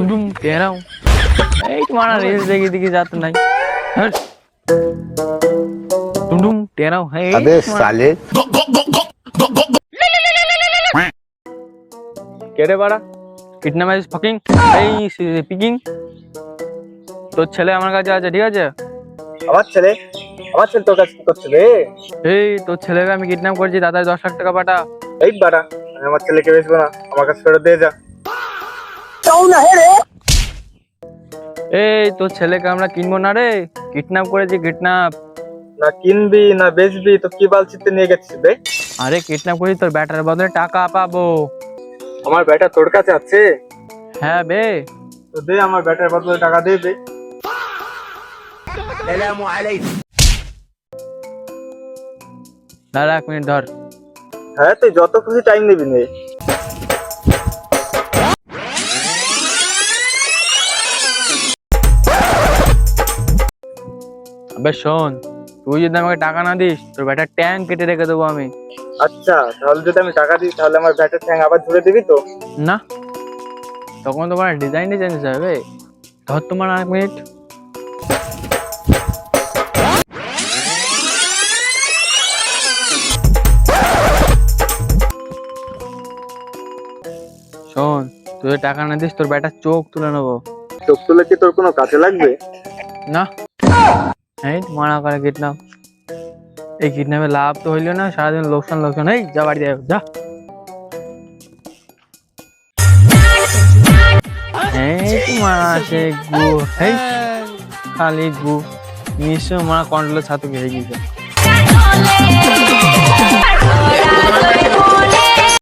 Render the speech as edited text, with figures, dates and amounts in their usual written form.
टुडुम कह रहा हूँ तुम्हारा रील्स देखी देखी जाता नहीं टुडुम कह रहा हूँ अबे साले कह रहे बाड़ा कितना मैच फकिंग पिकिंग তো ছেলে আমার কাছে আছে ঠিক আছে আমার ছেলে তোর কাছে কি করছে রে? এই তোর ছেলেকে আমি কিডন্যাপ করেছি দাদার 10 লাখ টাকা পাঠা এই বাড়া, আমি আমার ছেলেকে বেচবো না, আমার কাছে ফেরত দিয়ে যা। এই তোর ছেলেকে আমরা কিনবো না রে কিডন্যাপ করেছি কিডন্যাপ না কিনবি না বেচবি তো কি বালছিতে নিয়ে গেছিস বে? আরে কিডন্যাপ করেছি তোর ব্যাটার বদলে টাকা পাবো আমার ব্যাটা তোর কাছে আছে? হ্যাঁ বে তো দে, আমার ব্যাটার বদলে টাকা দে বে। দাঁড়া 1 মিনিট ধর হ্যাঁ তুই যত খুশি টাইম নিবি নে। আবে শোন তুই যদি আমাকে টাকা না দিস তোর ব্যাটার ট্যাঙ্ক কেটে রেখে দেবো আমি আচ্ছা তাহলে যদি আমি টাকা দিই তাহলে আমার ব্যাটার ঠ্যাং আবার ধরে দিবি তো? না তখন তোমার ডিজাইনই চেঞ্জ হবে ধর তোমার 1 মিনিট শোন তুই যদি টাকা না দিস তোর ব্যাটার চোখ তুলে নেবো চোখ তুলে কি তোর কোনো কাজে লাগবে? না এই মারা করে কিডন্যাপ এই কিডন্যাপে লাভ তো হইলো না সারাদিন লোকসান এই যা বাড়ি যা এই মারা সে গু এই খালি গু নিশ্চয় মারা কন্ট্রোলের সাথে হয়ে গিয়েছে